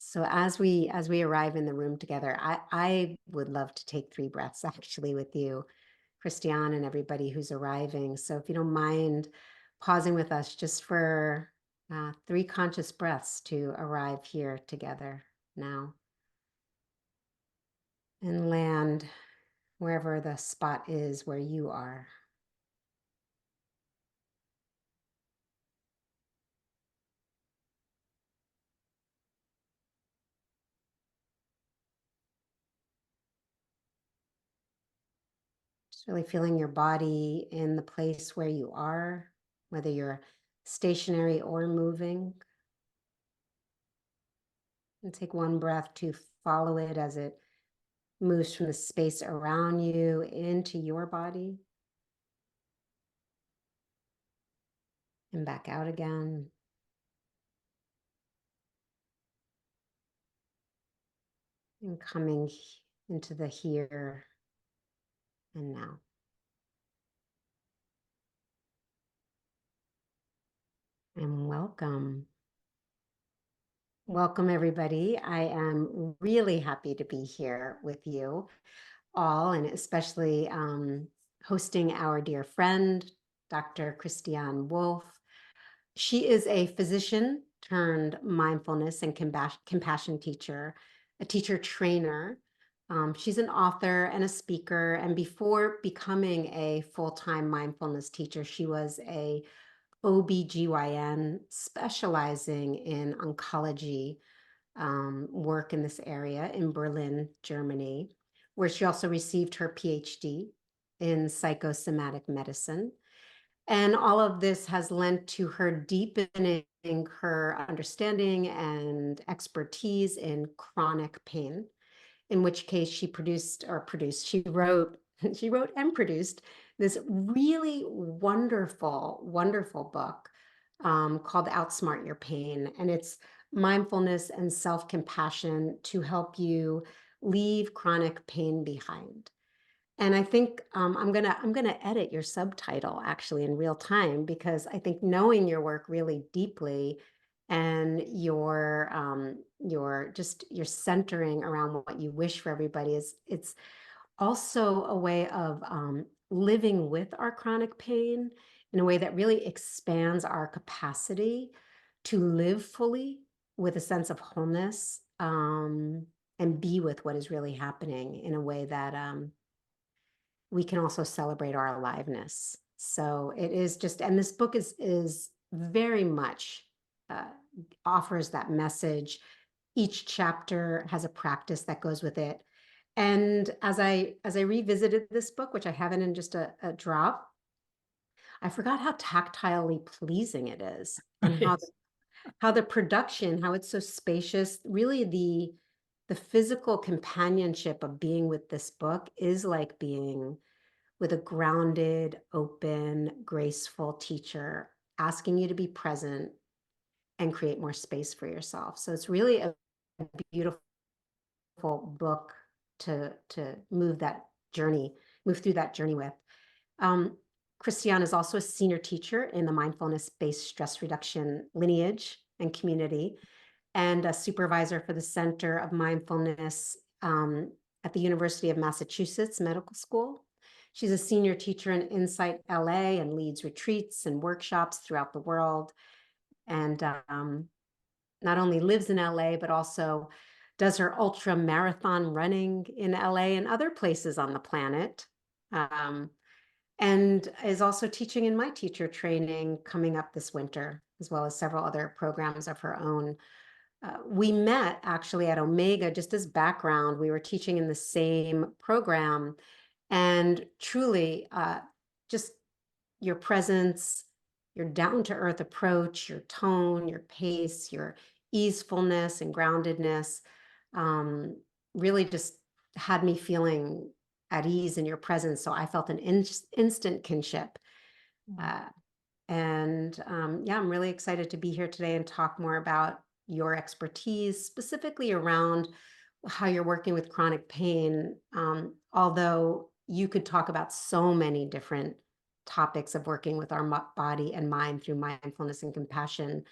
So as we arrive in the room together, I would love to take 3 breaths actually with you, Christiane, and everybody who's arriving. So if you don't mind pausing with us just for 3 conscious breaths to arrive here together now and land wherever the spot is where you are. Just really feeling your body in the place where you are, whether you're stationary or moving. And take one breath to follow it as it moves from the space around you into your body and back out again. And coming into the here and now. And welcome. Welcome, everybody. I am really happy to be here with you all, and especially hosting our dear friend, Dr. Christiane Wolf. She is a physician turned mindfulness and compassion teacher, a teacher trainer. She's an author and a speaker. And before becoming a full-time mindfulness teacher, she was a OBGYN specializing in oncology work in this area in Berlin, Germany, where she also received her PhD in psychosomatic medicine. And all of this has lent to her deepening her understanding and expertise in chronic pain, in which case she wrote, she wrote and produced this really wonderful, wonderful book called Outsmart Your Pain. And it's mindfulness and self-compassion to help you leave chronic pain behind. And I think I'm gonna edit your subtitle actually in real time, because I think knowing your work really deeply and your centering around what you wish for everybody it's also a way of living with our chronic pain in a way that really expands our capacity to live fully with a sense of wholeness, and be with what is really happening in a way that we can also celebrate our aliveness. So it is just, and this book is very much offers that message. Each chapter has a practice that goes with it. And as I revisited this book, which I haven't in just a drop, I forgot how tactilely pleasing it is, and how the production, how it's so spacious. Really, the physical companionship of being with this book is like being with a grounded, open, graceful teacher asking you to be present and create more space for yourself. So it's really a beautiful book to move through that journey with. Christiane is also a senior teacher in the mindfulness-based stress reduction lineage and community, and a supervisor for the Center of Mindfulness at the University of Massachusetts Medical School. She's a senior teacher in Insight LA and leads retreats and workshops throughout the world. And not only lives in LA, but also does her ultra marathon running in LA and other places on the planet. And is also teaching in my teacher training coming up this winter, as well as several other programs of her own. We met actually at Omega, just as background. We were teaching in the same program, and truly just your presence, your down-to-earth approach, your tone, your pace, your easefulness and groundedness really just had me feeling at ease in your presence. So I felt an instant kinship. And yeah, I'm really excited to be here today and talk more about your expertise, specifically around how you're working with chronic pain. Although you could talk about so many different topics of working with our body and mind through mindfulness and compassion.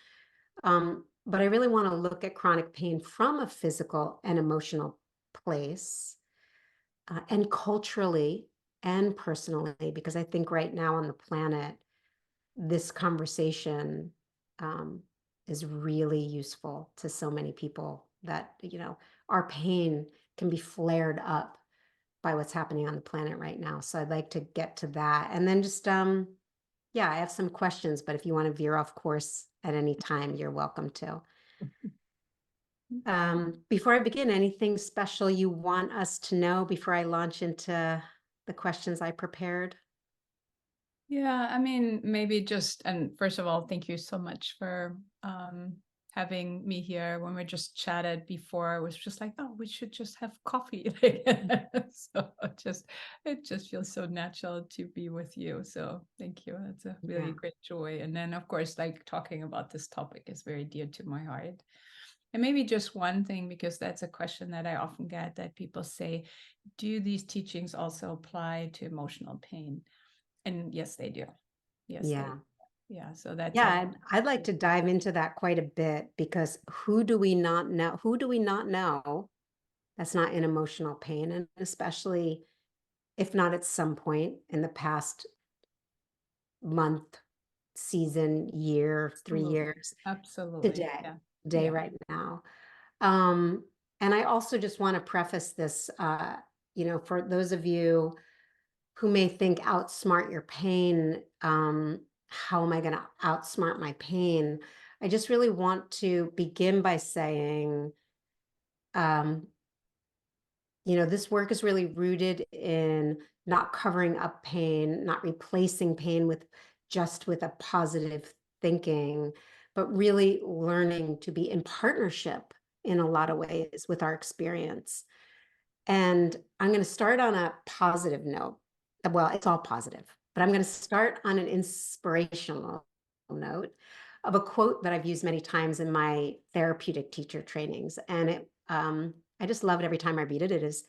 but I really want to look at chronic pain from a physical and emotional place, and culturally and personally, because I think right now on the planet, this conversation um, is really useful to so many people that, our pain can be flared up by what's happening on the planet right now. So I'd like to get to that. And then just, yeah, I have some questions, but if you want to veer off course at any time, you're welcome to. Before I begin, anything special you want us to know before I launch into the questions I prepared? Yeah, I mean, maybe just, and first of all, thank you so much for having me here. When we just chatted before, I was just like, oh, we should just have coffee. So it just feels so natural to be with you. So thank you. That's a really Yeah. great joy. And then, of course, like talking about this topic is very dear to my heart. And maybe just one thing, because that's a question that I often get, that people say, do these teachings also apply to emotional pain? And yes, they do. Yes, they, Yeah. yeah. So that's Yeah, a, I'd like to dive into that quite a bit because who do we not know? Who do we not know that's not in emotional pain? And especially if not at some point in the past month, season, year, 3 absolutely, years, absolutely. today, Yeah. day Yeah. right now. Um, and I also just want to preface this, for those of you who may think outsmart your pain, how am I going to outsmart my pain? I just really want to begin by saying, um, this work is really rooted in not covering up pain, not replacing pain with a positive thinking, but really learning to be in partnership in a lot of ways with our experience. And I'm going to start on a positive note. Well, it's all positive, but I'm going to start on an inspirational note of a quote that I've used many times in my therapeutic teacher trainings. And I just love it every time I read it. It is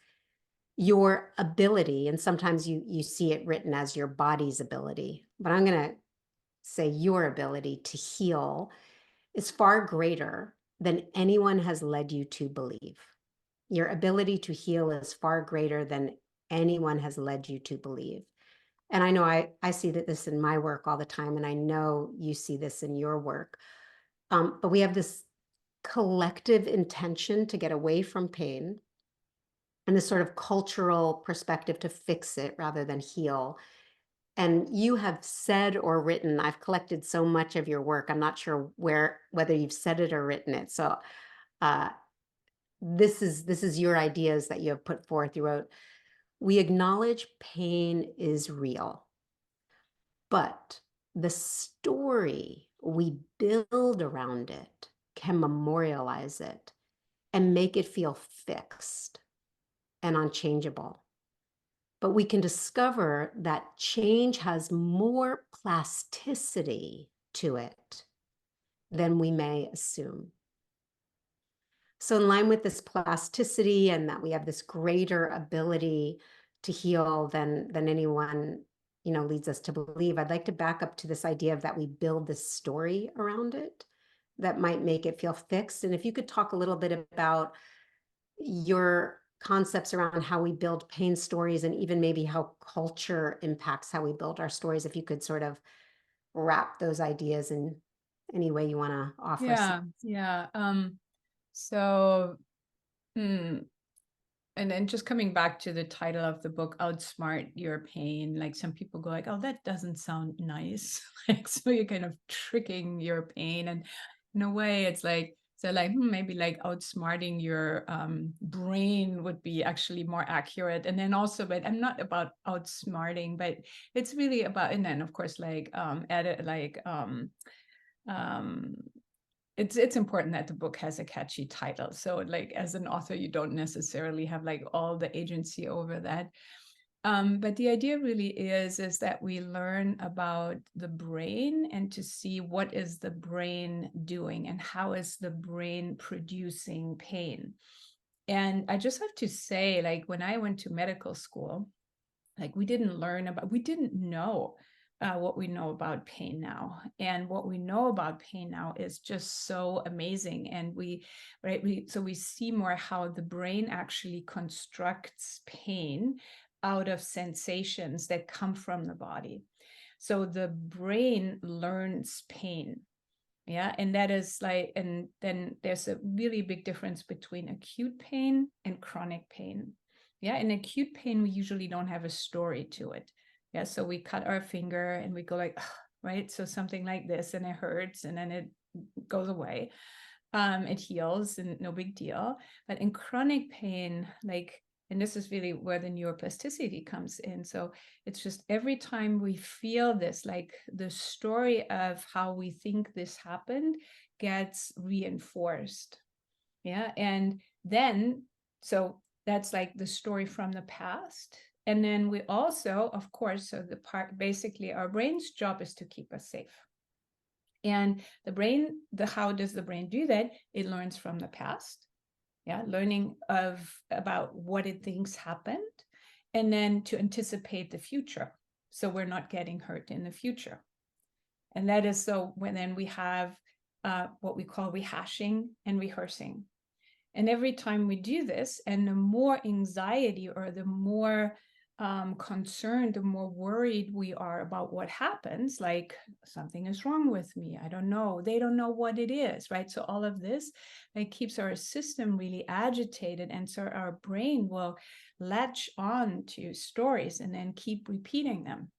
your ability, and sometimes you see it written as your body's ability, but I'm going to say your ability to heal is far greater than anyone has led you to believe. Your ability to heal is far greater than anyone has led you to believe. And I know I see that this in my work all the time, and I know you see this in your work. But we have this collective intention to get away from pain and this sort of cultural perspective to fix it rather than heal. And you have said or written, I've collected so much of your work. I'm not sure whether you've said it or written it. So uh, this is your ideas that you have put forth. You wrote, we acknowledge pain is real, but the story we build around it can memorialize it and make it feel fixed and unchangeable. But we can discover that change has more plasticity to it than we may assume. So, in line with this plasticity and that we have this greater ability to heal than anyone leads us to believe, I'd like to back up to this idea of that we build this story around it that might make it feel fixed. And if you could talk a little bit about your concepts around how we build pain stories and even maybe how culture impacts how we build our stories, if you could sort of wrap those ideas in any way you want to offer us. Yeah. Yeah. So, hmm, and then just coming back to the title of the book, Outsmart Your Pain, like some people go like, oh, that doesn't sound nice. Like, so you're kind of tricking your pain. And in a way, it's like, so like maybe like outsmarting your brain would be actually more accurate. And then also, but I'm not about outsmarting, but it's really about, and then of course, like edit, like um it's important that the book has a catchy title. So like as an author, you don't necessarily have like all the agency over that. But the idea really is that we learn about the brain and to see what is the brain doing and how is the brain producing pain. And I just have to say, like when I went to medical school, like we didn't know what we know about pain now. And what we know about pain now is just so amazing. And we see more how the brain actually constructs pain out of sensations that come from the body. So the brain learns pain. Yeah. And that is like, and then there's a really big difference between acute pain and chronic pain. Yeah. In acute pain, we usually don't have a story to it. Yeah. So we cut our finger and we go like, "Ugh," right? So something like this, and it hurts, and then it goes away. It heals and no big deal. But in chronic pain, like, and this is really where the neuroplasticity comes in. So it's just every time we feel this, like the story of how we think this happened gets reinforced. Yeah. And then, so that's like the story from the past. And then we also, of course, so the part, basically our brain's job is to keep us safe. And the brain, how does the brain do that? It learns from the past. Yeah, learning about what it thinks happened, and then to anticipate the future, so we're not getting hurt in the future. And that is so when then we have what we call rehashing and rehearsing. And every time we do this, and the more anxiety or the more concerned, the more worried we are about what happens, like something is wrong with me, I don't know, they don't know what it is, right? So all of this, like, keeps our system really agitated, and so our brain will latch on to stories and then keep repeating them.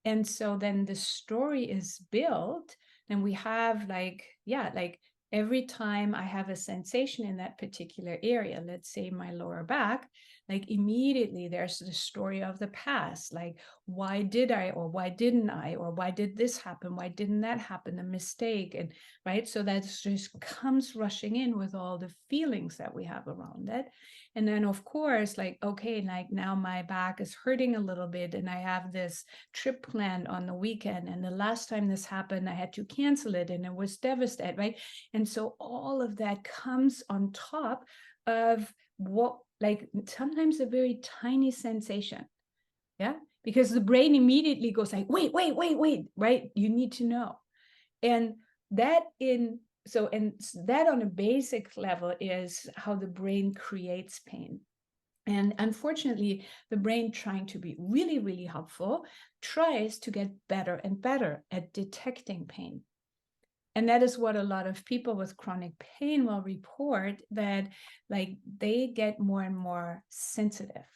And so then the story is built, and we have like, yeah, like every time I have a sensation in that particular area, let's say my lower back, like immediately there's the story of the past, like why did I, or why didn't I, or why did this happen, why didn't that happen, a mistake, and right. So that just comes rushing in with all the feelings that we have around it. And then of course, like, okay, like now my back is hurting a little bit, and I have this trip planned on the weekend, and the last time this happened I had to cancel it, and it was devastating, right? And so all of that comes on top of what, like, sometimes a very tiny sensation. Yeah, because the brain immediately goes like, wait, right? You need to know. And that that on a basic level is how the brain creates pain. And unfortunately, the brain, trying to be really, really helpful, tries to get better and better at detecting pain. And that is what a lot of people with chronic pain will report, that like they get more and more sensitive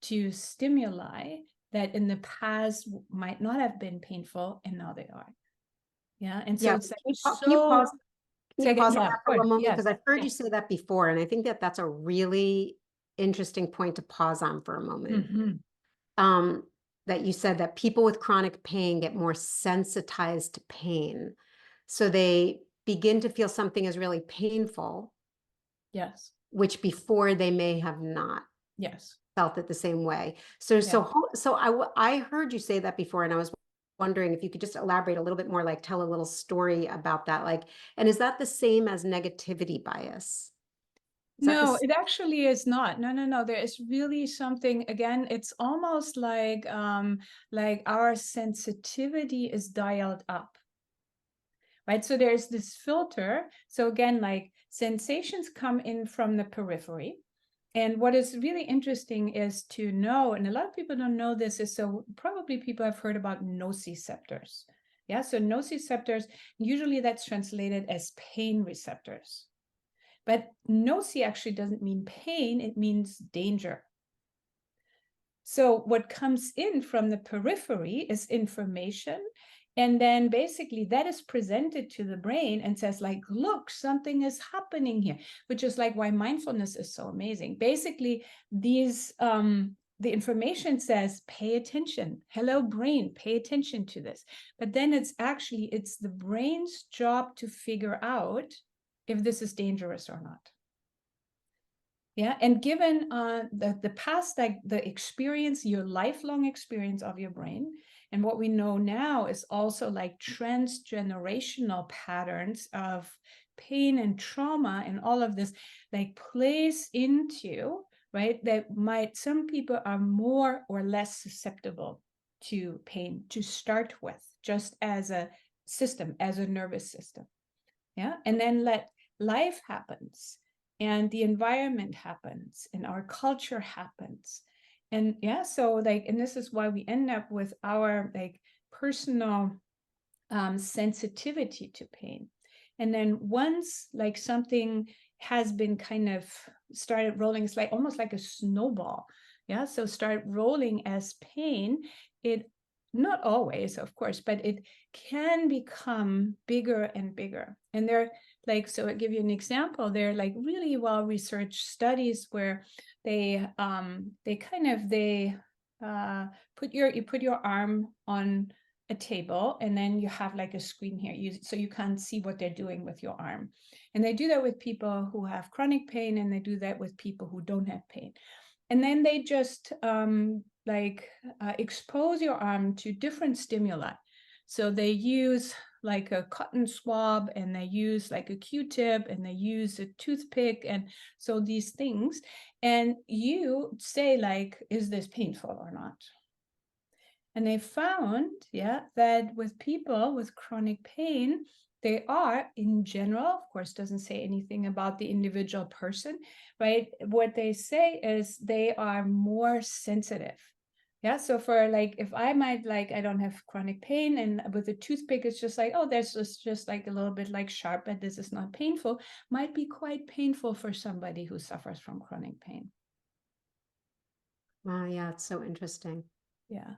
to stimuli that in the past might not have been painful, and now they are. Yeah. And so Yeah. it's like Can you so. pause? Can you Second, pause on yeah, that of for course, one moment? yes. Because I've heard Yeah. you say that before, and I think that that's a really interesting point to pause on for a moment. Mhm. Um, that you said that people with chronic pain get more sensitized to pain. So they begin to feel something is really painful, Yes. which before they may have not Yes. felt it the same way. So, Yeah. I heard you say that before, and I was wondering if you could just elaborate a little bit more, like tell a little story about that. Like, and is that the same as negativity bias? Is that the No, it actually is not. No, no, no. There is really something, again, it's almost like our sensitivity is dialed up. Right? So there's this filter. So again, like sensations come in from the periphery. And what is really interesting is to know, and a lot of people don't know this, is so probably people have heard about nociceptors. Yeah, so nociceptors, usually that's translated as pain receptors. But noci actually doesn't mean pain, it means danger. So what comes in from the periphery is information. And then basically that is presented to the brain and says like, look, something is happening here, which is like why mindfulness is so amazing. Basically, the information says, pay attention. Hello, brain, pay attention to this. But then it's the brain's job to figure out if this is dangerous or not. Yeah, and given the past, like the experience, your lifelong experience of your brain, and what we know now is also like transgenerational patterns of pain and trauma, and all of this like plays into, right, that some people are more or less susceptible to pain to start with, just as a system, as a nervous system. Yeah. And then let life happens and the environment happens and our culture happens. And yeah, so like, and this is why we end up with our like personal sensitivity to pain. And then once like something has been kind of started rolling, it's like almost like a snowball. Yeah. So start rolling as pain, it not always, of course, but it can become bigger and bigger. And they're like, so I'll give you an example. They're like really well researched studies where they you put your arm on a table and then you have like a screen here, so you can't see what they're doing with your arm. And they do that with people who have chronic pain, and they do that with people who don't have pain. And then they just expose your arm to different stimuli. So they use like a cotton swab, and they use like a Q-tip, and they use a toothpick, and so these things. And you say like, is this painful or not? And they found, that with people with chronic pain, they are, in general, of course, doesn't say anything about the individual person, right? What they say is they are more sensitive. Yeah, so for like, if I might like, I don't have chronic pain, and with a toothpick, it's just like, oh, there's just like a little bit like sharp, but this is not painful, might be quite painful for somebody who suffers from chronic pain. Wow, yeah, it's so interesting. Yeah.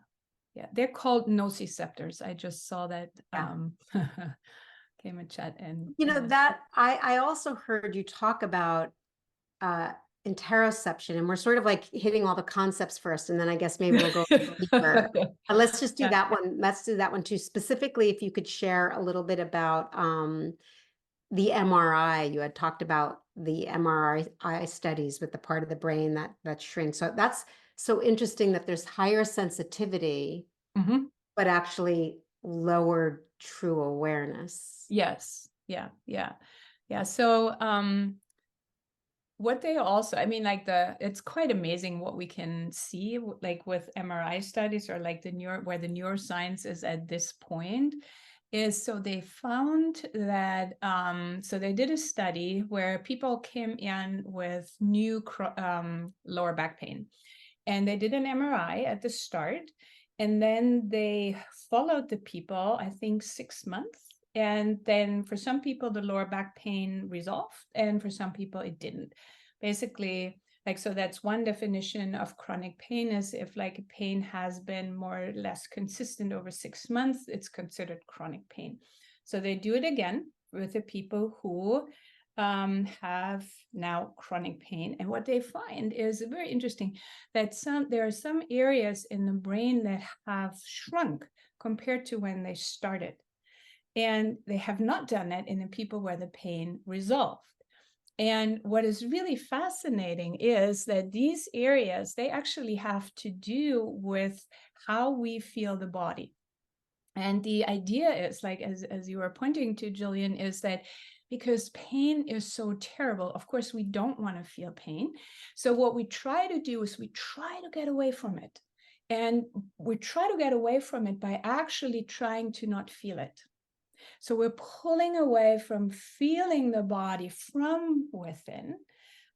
Yeah, they're called nociceptors. I just saw that Yeah. came in chat. And That I also heard you talk about interoception, and we're sort of like hitting all the concepts first, and then I guess maybe we'll go deeper. But let's just do Yeah. that one. Let's do that one too. Specifically, if you could share a little bit about the MRI. You had talked about the MRI studies with the part of the brain that shrinks. So that's so interesting that there's higher sensitivity, Mhm. but actually lower true awareness. Yes. Yeah. So what they also, I mean, like it's quite amazing what we can see like with MRI studies, or like where the neuroscience is at this point. Is so they found that so they did a study where people came in with new lower back pain, and they did an MRI at the start, and then they followed the people, I think 6 months, and then for some people the lower back pain resolved, and for some people it didn't. Basically, like, so that's one definition of chronic pain, is if like pain has been more or less consistent over 6 months, it's considered chronic pain. So they do it again with the people who have now chronic pain. And what they find is very interesting, that there are some areas in the brain that have shrunk compared to when they started. And they have not done it in the people where the pain resolved. And what is really fascinating is that these areas, they actually have to do with how we feel the body. And the idea is, like, as you were pointing to, Jillian, is that because pain is so terrible, of course, we don't want to feel pain. So what we try to do is we try to get away from it. And we try to get away from it by actually trying to not feel it. So we're pulling away from feeling the body from within,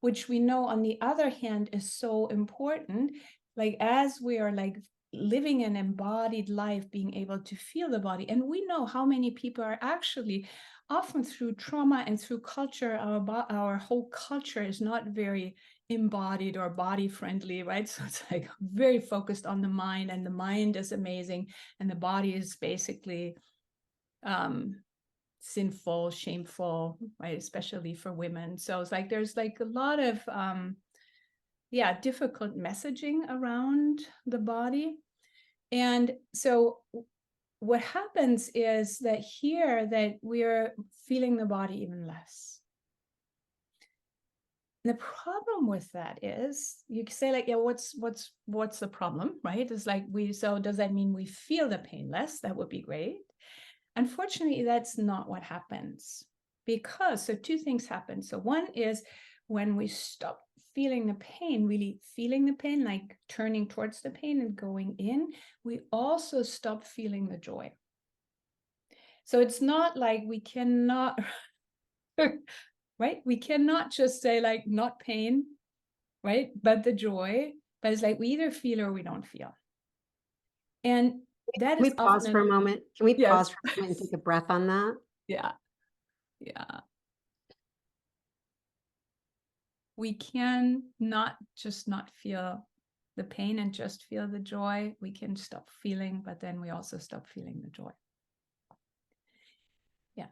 which we know on the other hand is so important. Like, as we are like living an embodied life, being able to feel the body. And we know how many people are actually, often through trauma and through culture, our whole culture is not very embodied or body friendly, right? So it's like very focused on the mind, and the mind is amazing, and the body is basically sinful, shameful, right? Especially for women. So it's like there's like a lot of difficult messaging around the body. And so what happens is that here that we're feeling the body even less. The problem with that is, you can say like, yeah, what's the problem, right? It's like so does that mean we feel the pain less? That would be great. Unfortunately, that's not what happens, because so two things happen. So one is when we stop feeling the pain, really feeling the pain, like turning towards the pain and going in, we also stop feeling the joy. So it's not like we cannot, right? We cannot just say like not pain, right? But the joy, but it's like we either feel or we don't feel. And that Can we is pause often, for a moment? Can we yes, pause for a moment and take a breath on that? yeah, yeah. We can not just not feel the pain and just feel the joy. We can stop feeling, but then we also stop feeling the joy. Yeah.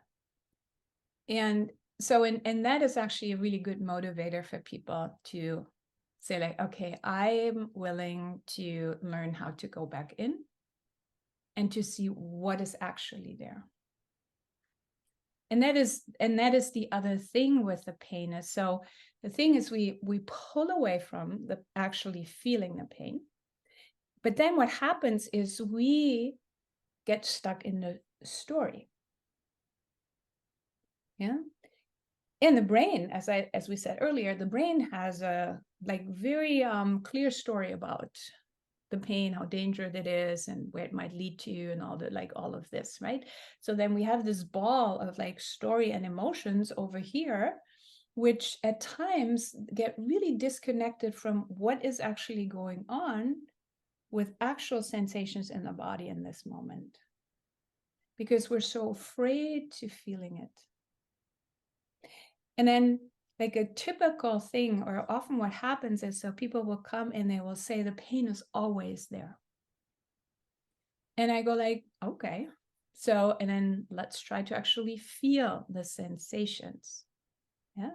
And so, and that is actually a really good motivator for people to say like, okay, I'm willing to learn how to go back in and to see what is actually there. And that is the other thing with the pain is, so the thing is we pull away from the actually feeling the pain. But then what happens is we get stuck in the story. Yeah. In the brain, as we said earlier, the brain has a like very clear story about the pain, how dangerous it is, and where it might lead to, and all the like all of this, right? So then we have this ball of like story and emotions over here, which at times get really disconnected from what is actually going on with actual sensations in the body in this moment, because we're so afraid to feeling it. And then like a typical thing, or often what happens is, so people will come and they will say the pain is always there. And I go like, okay. So, and then let's try to actually feel the sensations. Yeah.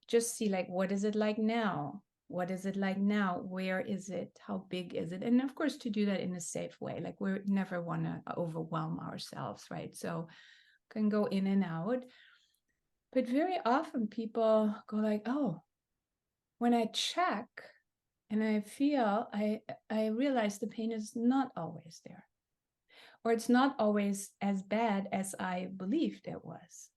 Just see like, what is it like now? What is it like now? Where is it? How big is it? And of course, to do that in a safe way. Like we never want to overwhelm ourselves, right? So can go in and out. But very often people go like, oh, when I check and I feel, I realize the pain is not always there. Or it's not always as bad as I believed it was.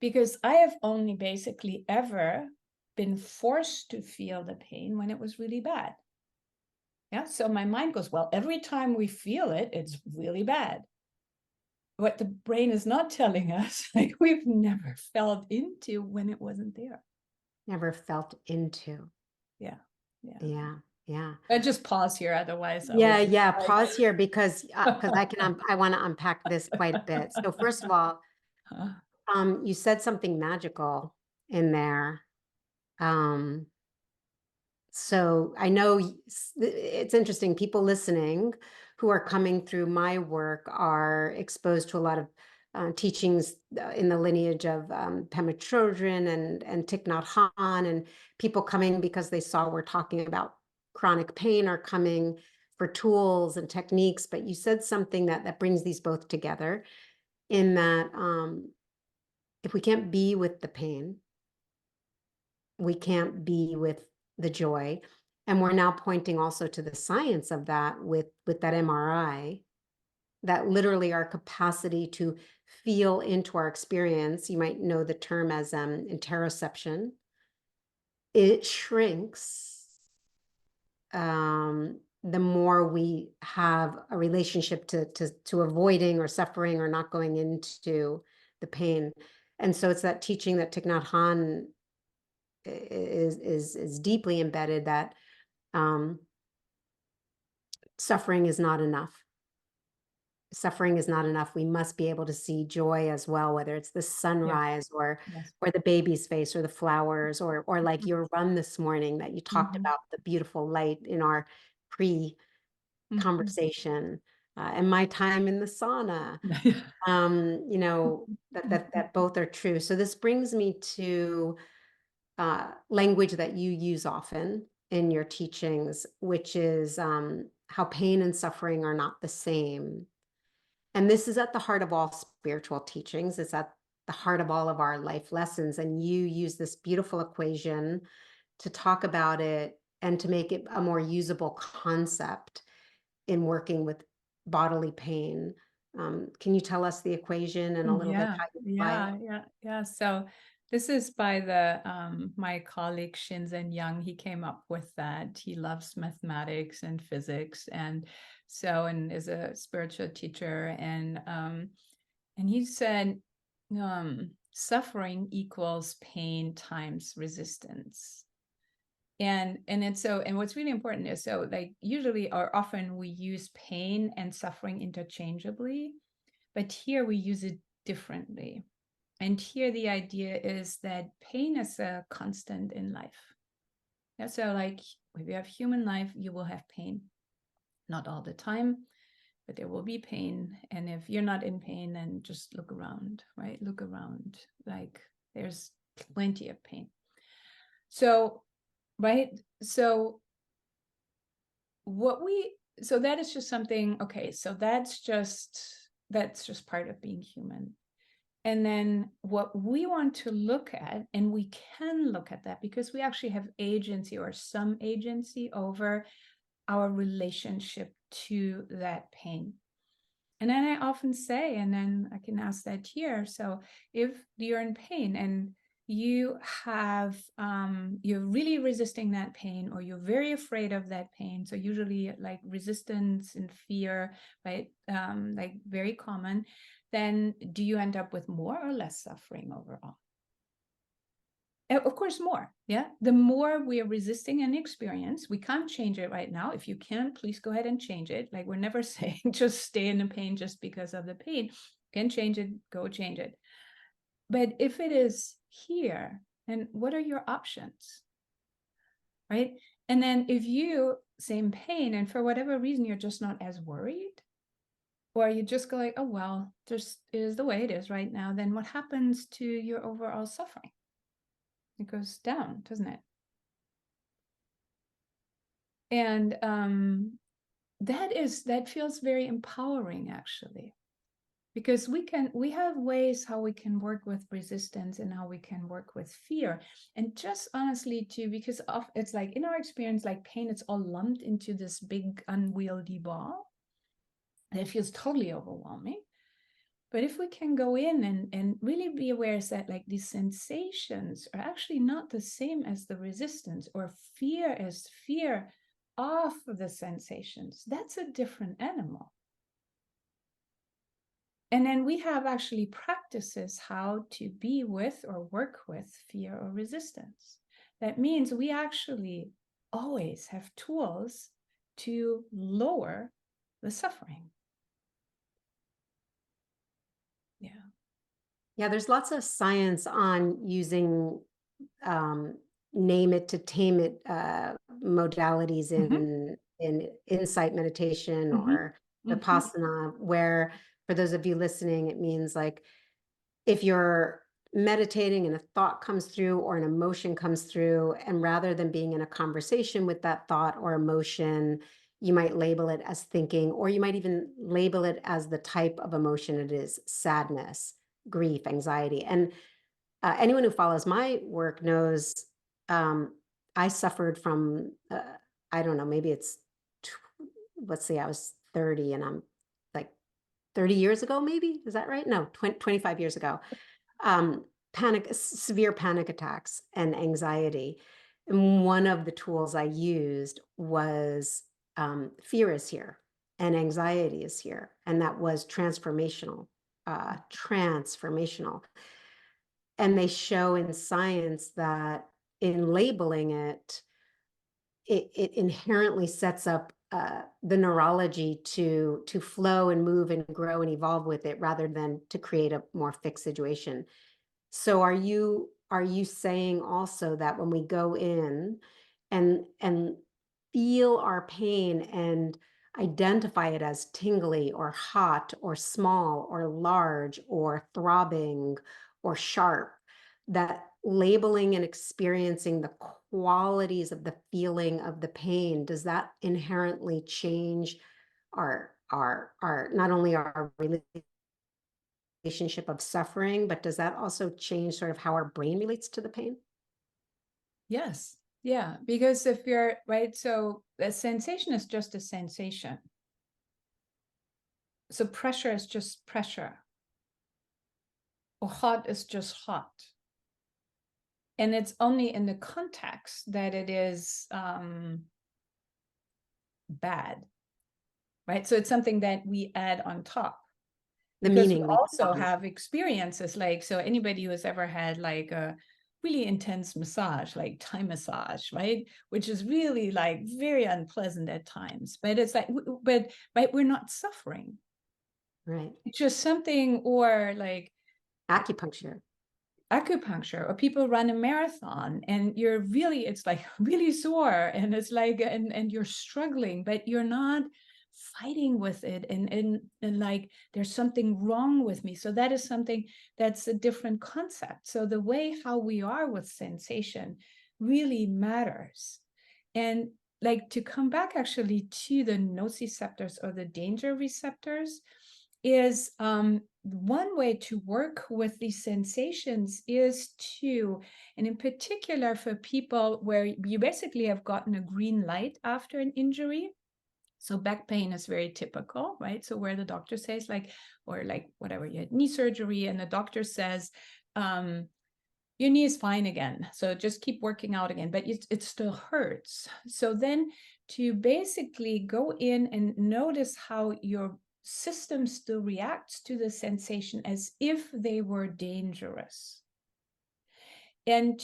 Because I have only basically ever been forced to feel the pain when it was really bad. Yeah. So my mind goes, well, every time we feel it, it's really bad. What the brain is not telling us, like we've never felt into when it wasn't there. Never felt into. Yeah. Yeah. Yeah. Yeah. I just pause here. Otherwise, I Yeah, would yeah. like, Pause here because I want to unpack this quite a bit. So first of all, you said something magical in there. Um, so I know it's interesting. People listening who are coming through my work are exposed to a lot of teachings in the lineage of Pema Chodron and Thich Nhat Hanh, and people coming because they saw we're talking about chronic pain are coming for tools and techniques. But you said something that brings these both together in that if we can't be with the pain, we can't be with the joy. And we're now pointing also to the science of that with that MRI, that literally our capacity to feel into our experience, you might know the term as interoception, it shrinks the more we have a relationship to avoiding or suffering or not going into the pain. And so it's that teaching that Thich Nhat Hanh is deeply embedded, that suffering is not enough. Suffering is not enough. We must be able to see joy as well, whether it's the sunrise or yes. the baby's face or the flowers, or like your run this morning that you talked Mhm. about, the beautiful light in our pre Mhm. conversation, and my time in the sauna. You know, that both are true. So this brings me to language that you use often in your teachings, which is how pain and suffering are not the same. And this is at the heart of all spiritual teachings. It's at the heart of all of our life lessons. And you use this beautiful equation to talk about it and to make it a more usable concept in working with bodily pain. Can you tell us the equation and a little bit Yeah, how you apply it? yeah. So This is by the my colleague Shinzen Young. He came up with that. He loves mathematics and physics, and is a spiritual teacher. And he said, suffering equals pain times resistance. And what's really important is, so like usually or often we use pain and suffering interchangeably, but here we use it differently. And here the idea is that pain is a constant in life. Yeah, so like if you have human life, you will have pain. Not all the time, but there will be pain. And if you're not in pain, then just look around, right? Look around. Like there's plenty of pain. So, right? So that is just something, okay, so that's just part of being human. And then what we want to look at, and we can look at that because we actually have agency or some agency over our relationship to that pain. And then I often say, and then I can ask that here. So if you're in pain and you have, you're really resisting that pain, or you're very afraid of that pain. So usually like resistance and fear, right? Like very common. Then do you end up with more or less suffering overall? Of course, more. Yeah. The more we are resisting an experience, we can't change it right now. If you can, please go ahead and change it. Like we're never saying just stay in the pain just because of the pain. Can change it, go change it. But if it is here, then what are your options? Right. And then if you same pain and for whatever reason you're just not as worried, or you just go like, oh well, just is the way it is right now, then what happens to your overall suffering? It goes down, doesn't it? And that feels very empowering, actually, because we have ways how we can work with resistance and how we can work with fear. And just honestly too, because it's like in our experience, like pain, it's all lumped into this big unwieldy ball that feels totally overwhelming. But if we can go in and really be aware that like these sensations are actually not the same as the resistance, or fear as fear of the sensations, that's a different animal. And then we have actually practices how to be with or work with fear or resistance. That means we actually always have tools to lower the suffering. Yeah. Yeah, there's lots of science on using name it to tame it modalities in insight meditation or Vipassana, where for those of you listening, it means like if you're meditating and a thought comes through or an emotion comes through, and rather than being in a conversation with that thought or emotion, you might label it as thinking, or you might even label it as the type of emotion it is: sadness, grief, anxiety. And anyone who follows my work knows I suffered from, I don't know, maybe it's, let's see, I was 30 and I'm like 30 years ago, maybe. Is that right? No, 25 years ago. Severe panic attacks and anxiety. And one of the tools I used was fear is here and anxiety is here. And that was transformational. Transformational. And they show in science that in labeling it, it inherently sets up the neurology to flow and move and grow and evolve with it, rather than to create a more fixed situation. So are you saying also that when we go in and feel our pain and identify it as tingly or hot or small or large or throbbing or sharp, that labeling and experiencing the qualities of the feeling of the pain, does that inherently change our not only our relationship of suffering, but does that also change sort of how our brain relates to the pain? Yes. Yeah. Because if you're right, so a sensation is just a sensation. So pressure is just pressure. Or hot is just hot. And it's only in the context that it is bad, right? So it's something that we add on top. The Because we meaning we put also on it. have experiences like, so anybody who has ever had like a really intense massage, like Thai massage, right? Which is really like very unpleasant at times, but it's like, but right, we're not suffering. Right. It's just something, or like Acupuncture. acupuncture, or people run a marathon and you're really, it's like really sore, and it's like, and you're struggling, but you're not fighting with it, and like there's something wrong with me. So that is something that's a different concept. So the way how we are with sensation really matters. And like, to come back actually to the nociceptors, or the danger receptors, is one way to work with these sensations is to, and in particular for people where you basically have gotten a green light after an injury. So back pain is very typical, right? So where the doctor says like, or like whatever, you had knee surgery and the doctor says, your knee is fine again, so just keep working out again, but it still hurts. So then to basically go in and notice how your system still reacts to the sensation as if they were dangerous. And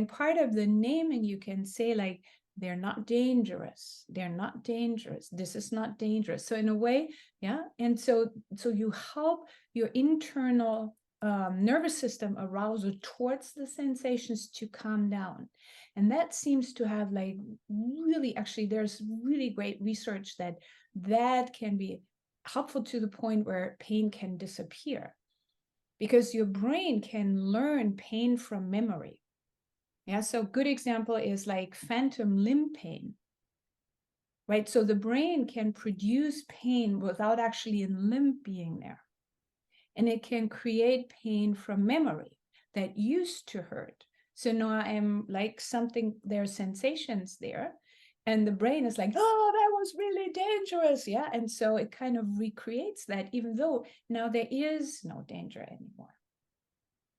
part of the naming, you can say like, they're not dangerous, they're not dangerous, this is not dangerous. So in a way, yeah. And so you help your internal nervous system arousal towards the sensations to calm down. And that seems to have like really, actually there's really great research that can be helpful to the point where pain can disappear, because your brain can learn pain from memory. Yeah, so good example is like phantom limb pain, right? So the brain can produce pain without actually a limb being there. And it can create pain from memory that used to hurt. So now I'm like something, there are sensations there. And the brain is like, oh, that was really dangerous. Yeah. And so it kind of recreates that, even though now there is no danger anymore.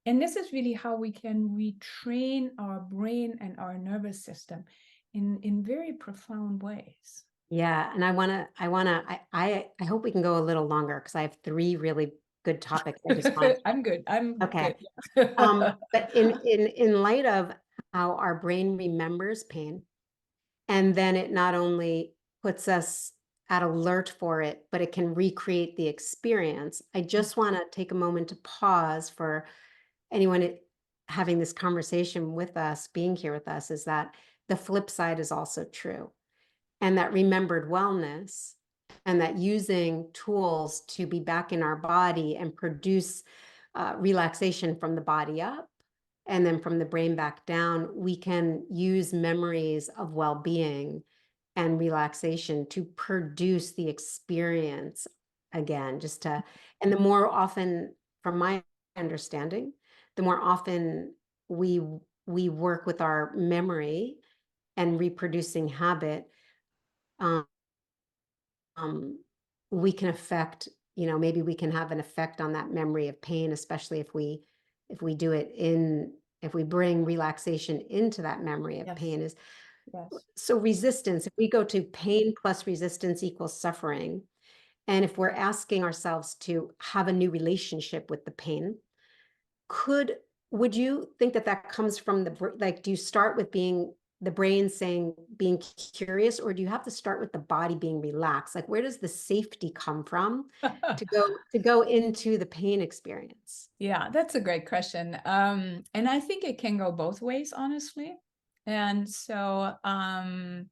And this is really how we can retrain our brain and our nervous system in very profound ways. Yeah. And I hope we can go a little longer because I have three really good topics I just want. I'm good. I'm Okay. good. But in light of how our brain remembers pain, and then it not only puts us at alert for it, but it can recreate the experience. I just want to take a moment to pause for anyone having this conversation with us, being here with us, is that the flip side is also true. And that remembered wellness, and that using tools to be back in our body and produce relaxation from the body up and then from the brain back down, we can use memories of well-being and relaxation to produce the experience again, and the more often, from my understanding, the more often we we work with our memory and reproducing habit, um, um, we can affect, maybe we can have an effect on that memory of pain, especially if we do it if we bring relaxation into that memory of Yes. pain. Is Yes. So resistance, if we go to pain plus resistance equals suffering, and if we're asking ourselves to have a new relationship with the pain, could would you think that that comes from like, do you start with the brain saying, being curious, or do you have to start with the body being relaxed? Like, where does the safety come from to go into the pain experience? Yeah, that's a great question. And I think it can go both ways, honestly. And so I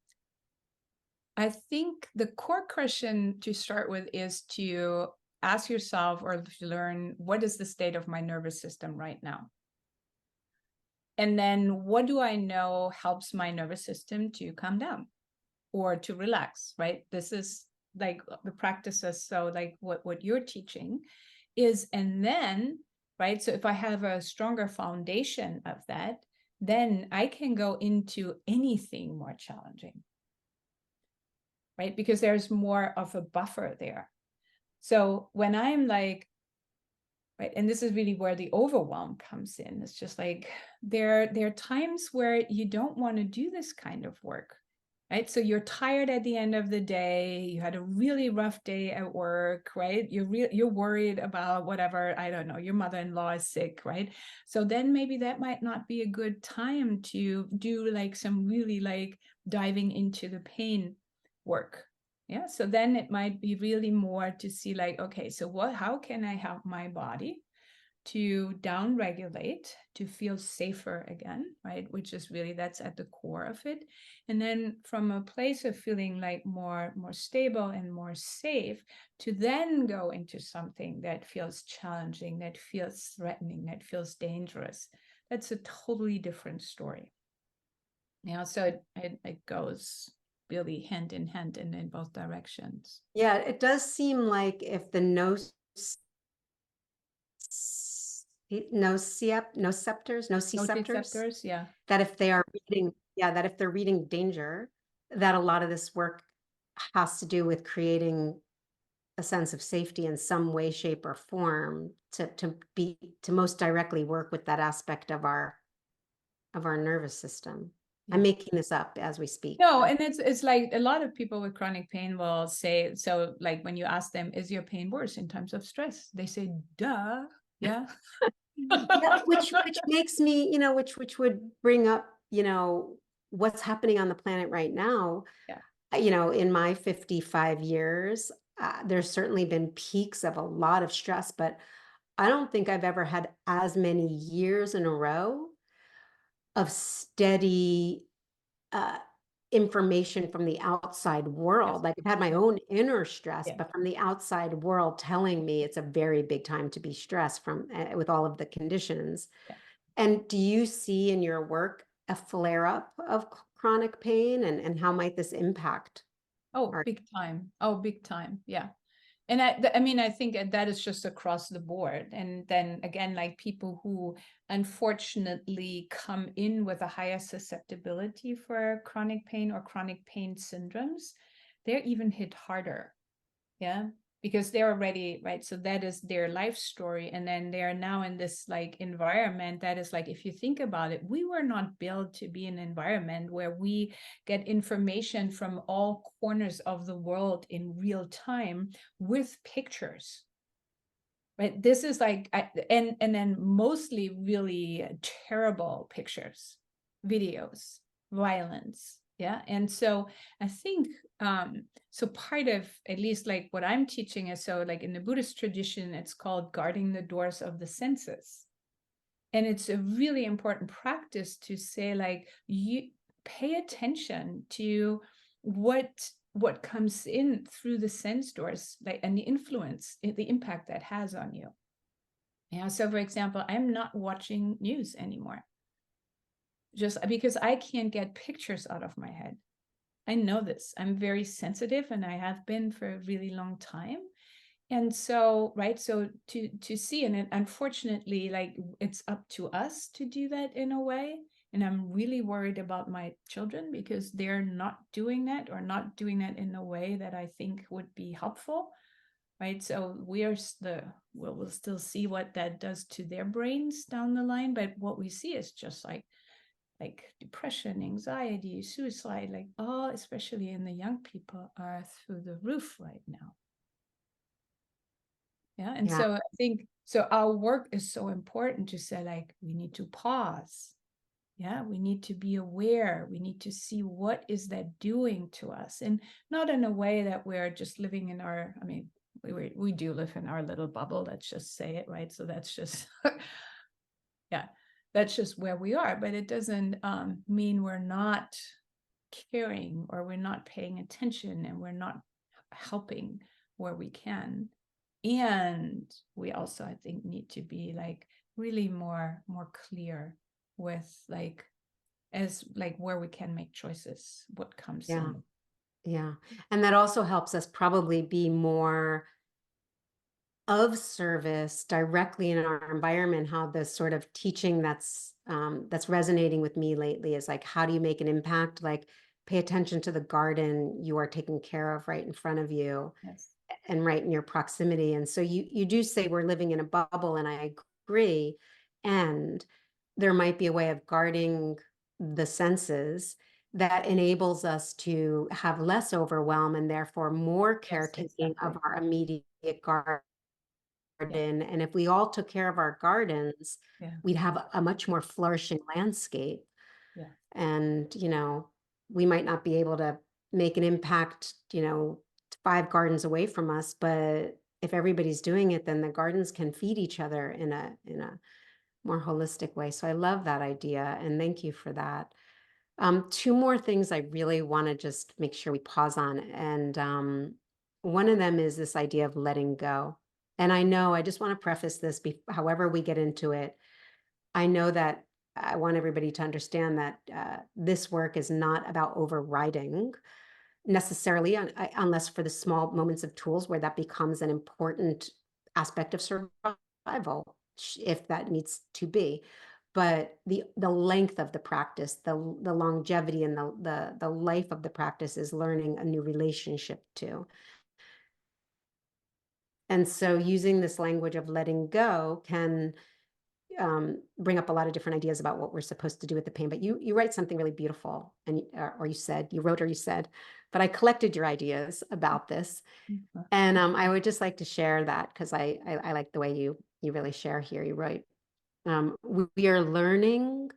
think the core question to start with is to ask yourself, or to learn, what is the state of my nervous system right now? And then what do I know helps my nervous system to calm down or to relax, right? This is like the practices. So like what you're teaching is, and then, right? So if I have a stronger foundation of that, then I can go into anything more challenging, right? Because there's more of a buffer there. So when I'm like, right? And this is really where the overwhelm comes in. It's just like there are times where you don't want to do this kind of work, right? So you're tired at the end of the day, you had a really rough day at work, right? You're worried about whatever, I don't know, your mother-in-law is sick, right? So then maybe that might not be a good time to do like some really like diving into the pain work. Yeah, so then it might be really more to see like, okay, so how can I help my body to down regulate, to feel safer again, right? Which is really, that's at the core of it. And then from a place of feeling like more stable and more safe, to then go into something that feels challenging, that feels threatening, that feels dangerous. That's a totally different story. Yeah, so it goes really hand in hand and in both directions. Yeah, it does seem like if the nociceptors, Nociceptors, yeah. that if they are reading, that if they're reading danger, that a lot of this work has to do with creating a sense of safety in some way, shape, or form to most directly work with that aspect of our nervous system. I'm Yeah. making this up as we speak. No, and it's like a lot of people with chronic pain will say, so like when you ask them, is your pain worse in times of stress? They say, duh, yeah. Yeah, which makes me, which would bring up, what's happening on the planet right now. Yeah. In my 55 years, there's certainly been peaks of a lot of stress, but I don't think I've ever had as many years in a row of steady uh, information from the outside world. Yes. Like I've had my own inner stress, Yeah. but from the outside world telling me it's a very big time to be stressed with all of the conditions. Yeah. And do you see in your work a flare up of chronic pain, and how might this impact Oh, our? big time. Oh, big time. Yeah. And I mean, I think that is just across the board. And then again, like people who unfortunately come in with a higher susceptibility for chronic pain or chronic pain syndromes, they're even hit harder. Yeah, because they're already, right, so that is their life story, and then they're now in this like environment that is like, if you think about it, we were not built to be an environment where we get information from all corners of the world in real time with pictures, right? This is like and then mostly really terrible pictures, videos, violence. Yeah. And so I think so part of at least like what I'm teaching is, so like in the Buddhist tradition, it's called guarding the doors of the senses. And it's a really important practice to say like, you pay attention to what comes in through the sense doors, like, and the influence, the impact that has on you. Yeah, so for example, I'm not watching news anymore, just because I can't get pictures out of my head. I know this. I'm very sensitive, and I have been for a really long time. And so, right, so to see, and unfortunately, like it's up to us to do that in a way. And I'm really worried about my children because they're not doing that, or not doing that in a way that I think would be helpful. Right, so we'll still see what that does to their brains down the line, but what we see is just like depression, anxiety, suicide, like all, especially in the young people, are through the roof right now. Yeah, and Yeah, so I think so our work is so important to say like, we need to pause. Yeah, we need to be aware. We need to see what is that doing to us, and not in a way that we're just living in our, I mean, we do live in our little bubble, let's just say it, right? So that's just yeah, that's just where we are, but it doesn't mean we're not caring, or we're not paying attention, and we're not helping where we can. And we also, I think, need to be like really more clear with like, as like where we can make choices, what comes yeah, in. yeah. And that also helps us probably be more of service directly in our environment. How the sort of teaching that's resonating with me lately is like, how do you make an impact? Like, pay attention to the garden you are taking care of right in front of you. Yes. and right in your proximity. And so you do say we're living in a bubble, and I agree. And there might be a way of guarding the senses that enables us to have less overwhelm and therefore more Yes, caretaking of exactly. our immediate garden. Yeah, And if we all took care of our gardens, yeah, we'd have a much more flourishing landscape. yeah. And, we might not be able to make an impact, 5 gardens away from us, but if everybody's doing it, then the gardens can feed each other in a more holistic way. So I love that idea, and thank you for that. Two more things I really want to just make sure we pause on. And one of them is this idea of letting go. And I know I just want to preface this, however we get into it. I know that I want everybody to understand that this work is not about overriding necessarily, unless for the small moments of tools where that becomes an important aspect of survival, if that needs to be. But the length of the practice, the longevity and the life of the practice is learning a new relationship to. And so using this language of letting go can bring up a lot of different ideas about what we're supposed to do with the pain. But you write something really beautiful, and or you wrote or you said, but I collected your ideas about this, Mhm. and I would just like to share that because I like the way you really share here. You write, we are learning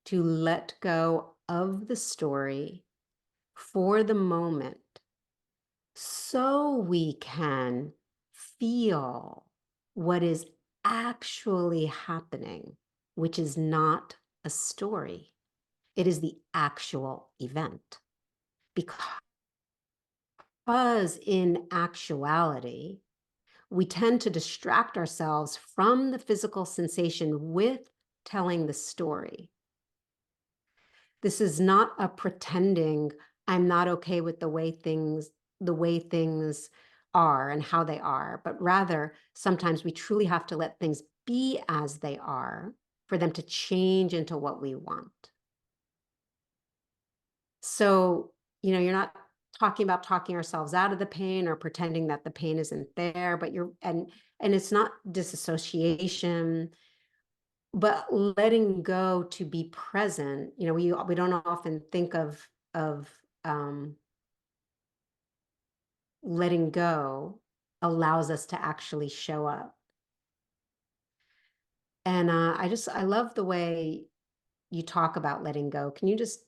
to let go of the story for the moment so we can feel what is actually happening, which is not a story. It is the actual event. Because in actuality, we tend to distract ourselves from the physical sensation with telling the story. This is not a pretending I'm not okay with the way things are and how they are, but rather sometimes we truly have to let things be as they are for them to change into what we want. So, you're not talking about talking ourselves out of the pain or pretending that the pain isn't there, but and it's not disassociation, but letting go to be present. We don't often think of um, letting go allows us to actually show up. And I love the way you talk about letting go. Can you just,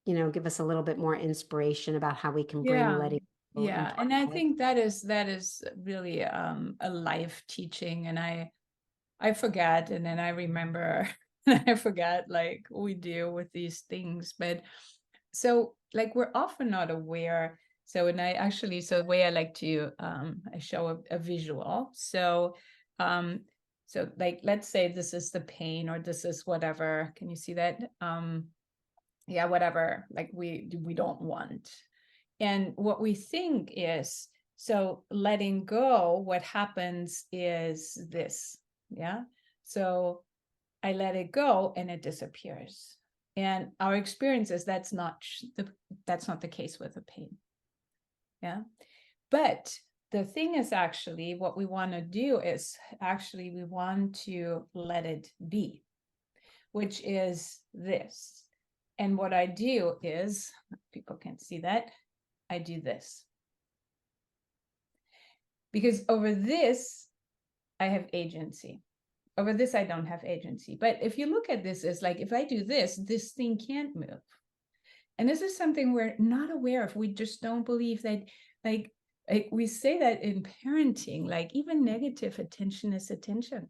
give us a little bit more inspiration about how we can bring Yeah, letting go yeah. into And I our life? think that is really a life teaching. And I forget, and then I remember, and I forget like we deal with these things. But so like we're often not aware. So and I actually so the way I like to I show a visual. Um so like let's say this is the pain or this is whatever. Can you see that? Yeah, whatever like we don't want. And what we think is, so letting go, what happens is this. Yeah. So I let it go and it disappears. And our experience is that's not the case with the pain. Yeah. But the thing is actually what we want to do is actually we want to let it be, which is this. And what I do is, people can't see that, I do this. Because over this, I have agency. Over this, I don't have agency. But if you look at this as like, if I do this, this thing can't move. And this is something we're not aware of. We just don't believe that, like we say that in parenting, like even negative attention is attention.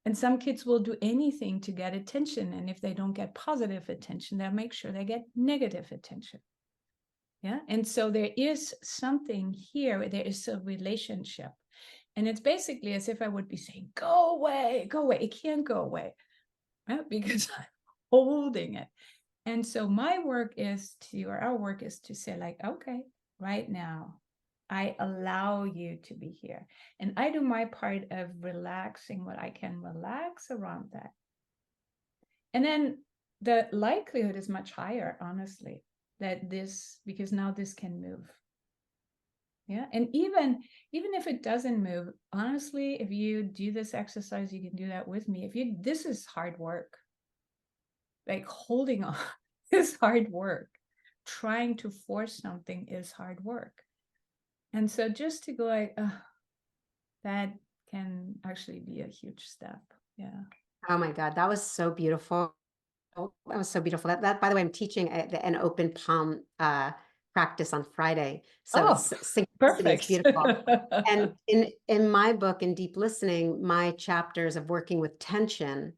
And some kids will do anything to get attention. And if they don't get positive attention, they'll make sure they get negative attention. Yeah. And so there is something here, there is a relationship. And it's basically as if I would be saying, go away, go away. It can't go away, right? Because I'm holding it. And so my work is to, or our work is to say, like, okay, right now, I allow you to be here. And I do my part of relaxing what I can relax around that. And then the likelihood is much higher, honestly, that this, because now this can move. Yeah. And even if it doesn't move, honestly, if you do this exercise, you can do that with me. This is hard work. Like holding on is hard work. Trying to force something is hard work. And so just to go like, that can actually be a huge step. Yeah. Oh my God, that was so beautiful. That was so beautiful. By the way, I'm teaching an open palm practice on Friday. So Oh, synchronicity is perfect. beautiful. And in my book, in Deep Listening, my chapters of working with tension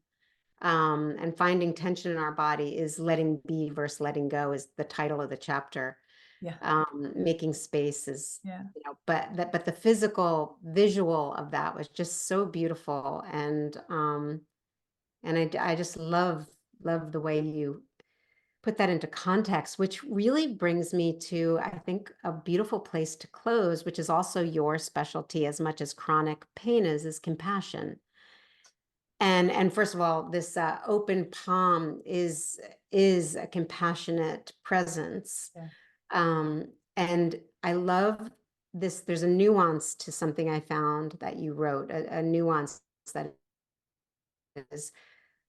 and finding tension in our body is letting be versus letting go is the title of the chapter. Yeah. Making space is, Yeah. but the physical visual of that was just so beautiful. And I just love the way you put that into context, which really brings me to, I think, a beautiful place to close, which is also your specialty as much as chronic pain is compassion. And first of all, this open palm is a compassionate presence. Yeah. And I love this. There's a nuance to something I found that you wrote, a nuance that is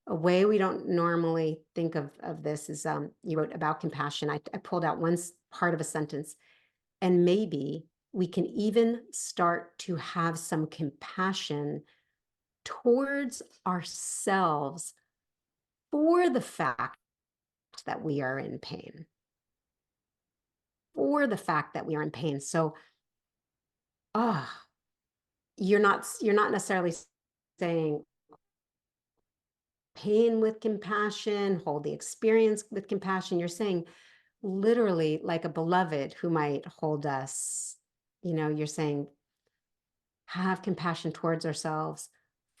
a way we don't normally think of this is you wrote about compassion. I pulled out part of a sentence, and maybe we can even start to have some compassion towards ourselves for the fact that we are in pain. For the fact that we are in pain. So, you're not necessarily saying pain with compassion, hold the experience with compassion. You're saying literally like a beloved who might hold us. You're saying have compassion towards ourselves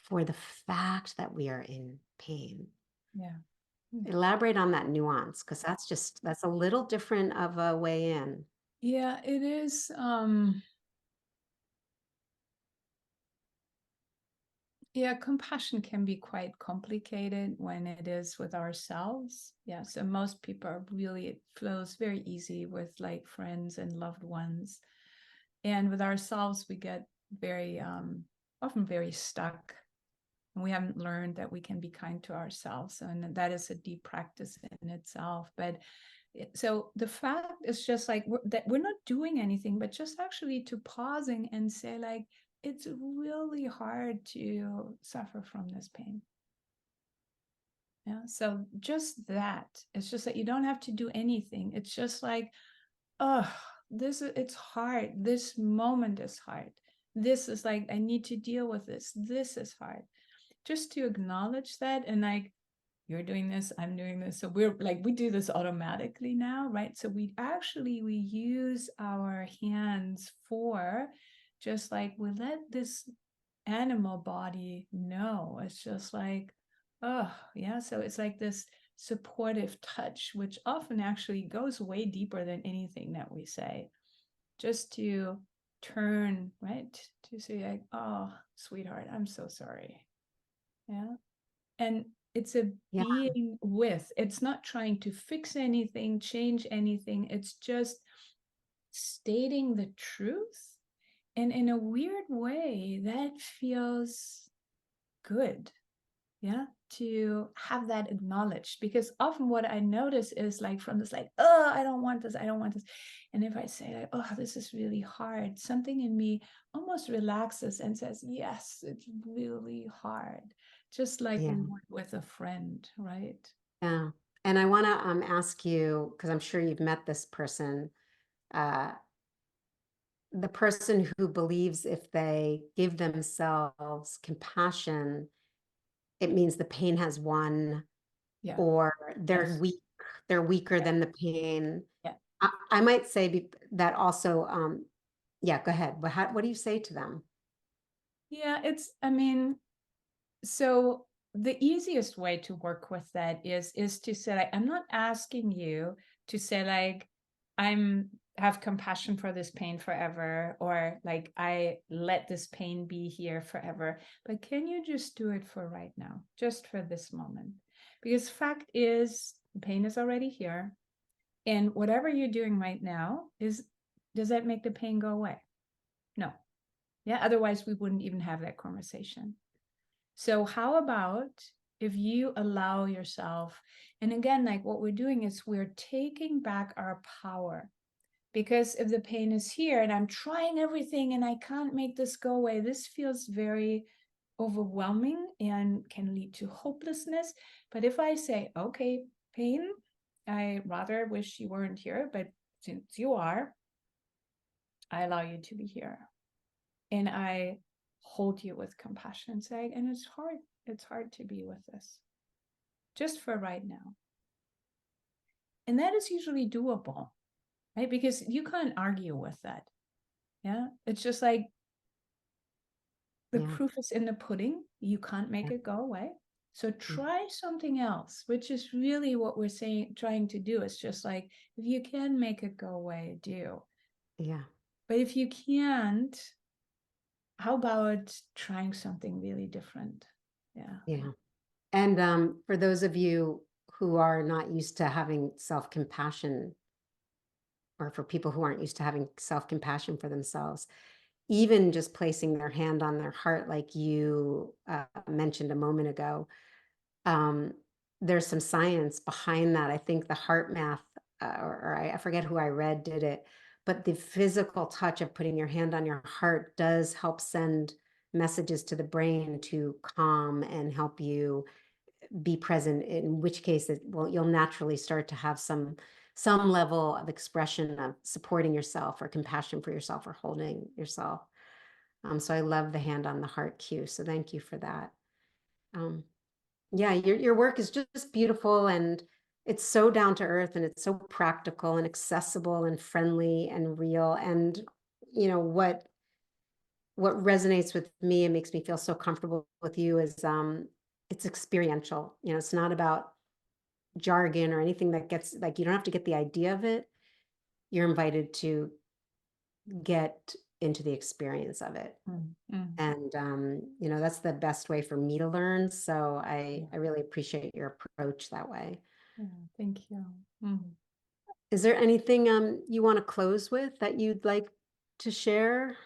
for the fact that we are in pain. Yeah. Elaborate on that nuance, because that's a little different of a way in. Yeah, it is. Yeah, compassion can be quite complicated when it is with ourselves. Yeah, so most people are really, it flows very easy with like friends and loved ones. And with ourselves, we get very, often very stuck. And we haven't learned that we can be kind to ourselves. And that is a deep practice in itself. But so the fact is just like that we're not doing anything, but just actually to pausing and say like, it's really hard to suffer from this pain. Yeah. So just that. It's just that you don't have to do anything. It's just like, oh, it's hard. This moment is hard. This is like, I need to deal with this. This is hard. Just to acknowledge that and like, you're doing this, I'm doing this. So we're like, we do this automatically now, right? So we use our hands for just like, we let this animal body know. It's just like, oh, yeah. So it's like this supportive touch, which often actually goes way deeper than anything that we say. Just to turn, right? To say, like, oh, sweetheart, I'm so sorry. Yeah. And it's a Yeah. being with, it's not trying to fix anything, change anything. It's just stating the truth. And in a weird way, that feels good. Yeah. To have that acknowledged. Because often what I notice is like from this, like, oh, I don't want this, I don't want this. And if I say, like, oh, this is really hard, something in me almost relaxes and says, yes, it's really hard. Just like Yeah. we would with a friend, right? Yeah. And I want to ask you, because I'm sure you've met this person, uh, the person who believes if they give themselves compassion, it means the pain has won, Yeah. or Yes. they're weaker Yeah. than the pain. Yeah. I might say that also, yeah, go ahead. What do you say to them? Yeah. I mean, so the easiest way to work with that is to say, like, I'm not asking you to say, like, I'm have compassion for this pain forever, or like I let this pain be here forever. But can you just do it for right now, just for this moment? Because fact is the pain is already here. And whatever you're doing right now does that make the pain go away? No. Yeah. Otherwise, we wouldn't even have that conversation. So how about if you allow yourself, and again, like what we're doing is we're taking back our power. Because if the pain is here and I'm trying everything and I can't make this go away, this feels very overwhelming and can lead to hopelessness. But if I say, okay, pain, I rather wish you weren't here, but since you are, I allow you to be here. And I hold you with compassion and say, and it's hard to be with this just for right now. And that is usually doable, right? Because you can't argue with that. Yeah. It's just like the Yeah. proof is in the pudding. You can't make it go away. So try something else, which is really what we're trying to do. It's just like, if you can make it go away, do. Yeah. But if you can't, how about trying something really different? Yeah. Yeah. And for those of you who are not used to having self-compassion, or for people who aren't used to having self-compassion for themselves, even just placing their hand on their heart, like you mentioned a moment ago, um, there's some science behind that. I think the heart math, or I forget who I read did it, but the physical touch of putting your hand on your heart does help send messages to the brain to calm and help you be present, in which case you'll naturally start to have some level of expression of supporting yourself or compassion for yourself or holding yourself. So I love the hand on the heart cue. So thank you for that. Um, yeah, your work is just beautiful, and it's so down to earth, and it's so practical and accessible and friendly and real. And what resonates with me and makes me feel so comfortable with you is it's experiential. It's not about jargon or anything that gets, like, you don't have to get the idea of it. You're invited to get into the experience of it. Mm-hmm. And that's the best way for me to learn. So I really appreciate your approach that way. Yeah, thank you. Mm. Is there anything you want to close with that you'd like to share?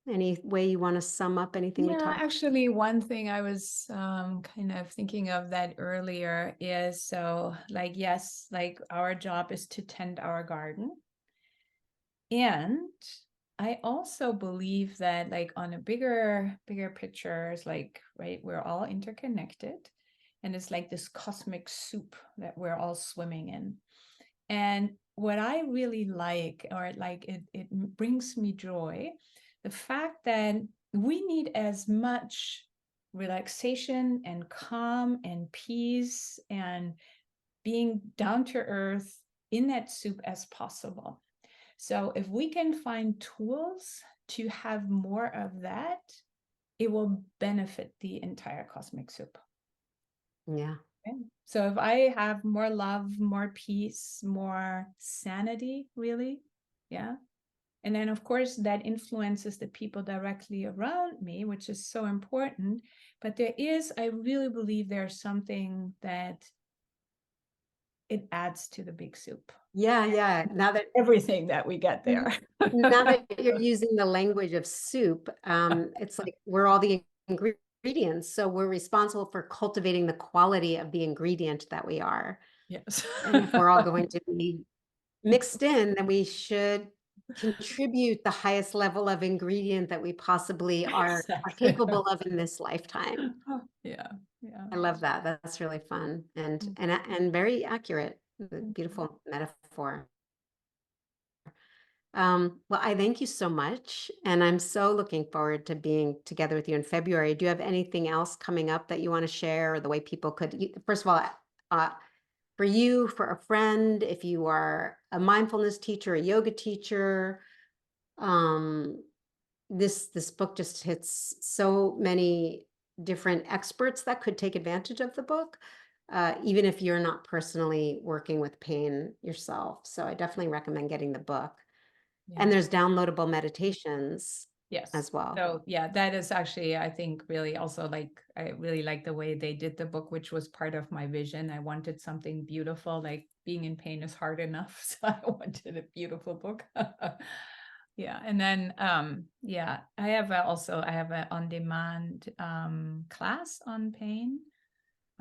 Any way you want to sum up anything we Yeah, talked? actually, one thing I was kind of thinking of that earlier is, so like, yes, like our job is to tend our garden. And I also believe that, like, on a bigger picture, is like, right, we're all interconnected, and it's like this cosmic soup that we're all swimming in. And what I really like, or like it brings me joy, the fact that we need as much relaxation and calm and peace and being down to earth in that soup as possible. So if we can find tools to have more of that, it will benefit the entire cosmic soup. Yeah. Okay. So if I have more love, more peace, more sanity, really, yeah. And then, of course, that influences the people directly around me, which is so important. But I really believe there's something that it adds to the big soup. Yeah. Yeah. Everything that we get there. Now that you're using the language of soup, it's like we're all the ingredients. So we're responsible for cultivating the quality of the ingredient that we are. Yes. And if we're all going to be mixed in, then we should contribute the highest level of ingredient that we possibly are Exactly. capable of in this lifetime. Yeah. Yeah. I love that. That's really fun and Mm. and very accurate. Beautiful metaphor. Well, I thank you so much, and I'm so looking forward to being together with you in February. Do you have anything else coming up that you want to share, or the way people could, first of all, uh, for you, for a friend, if you are a mindfulness teacher, a yoga teacher, um, this book just hits so many different experts that could take advantage of the book, even if you're not personally working with pain yourself. So I definitely recommend getting the book. And Yeah. there's downloadable meditations Yes. as well. So yeah, that is actually, I think, really also, like, I really like the way they did the book, which was part of my vision. I wanted something beautiful, like being in pain is hard enough. So I wanted a beautiful book. Yeah. And then, yeah, I have I have an on-demand class on pain.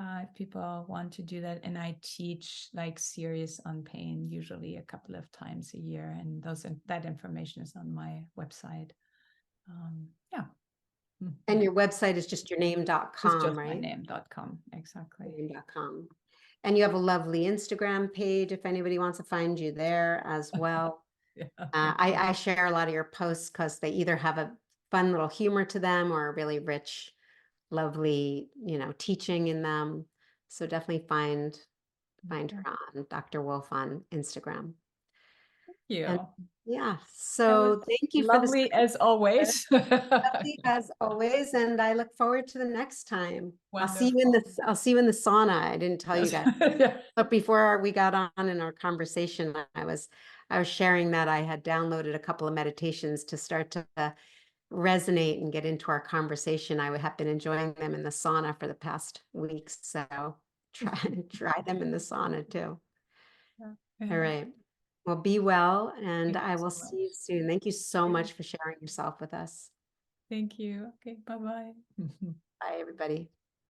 If people want to do that, and I teach like series on pain, usually a couple of times a year, and that information is on my website. Yeah. And your website is just your It's name.com, just my right? name.com. Exactly. Name.com. And you have a lovely Instagram page if anybody wants to find you there as well. Yeah. I share a lot of your posts because they either have a fun little humor to them or a really rich, lovely, teaching in them. So definitely find her on Dr. Wolf on Instagram. And You. yeah, It was so thank you for this lovely as always. as always, and I look forward to the next time. Wonderful. I'll see you in the sauna. I didn't tell you Yes. guys. Yeah. But before we got on in our conversation, I was sharing that I had downloaded a couple of meditations to start to resonate and get into our conversation. I have been enjoying them in the sauna for the past weeks, so try them in the sauna too. Yeah. All right. Well, be well, and Thank you I will so see much. you soon. Thank you so Yeah. much for sharing yourself with us. Thank you. Okay, bye-bye. Bye, everybody.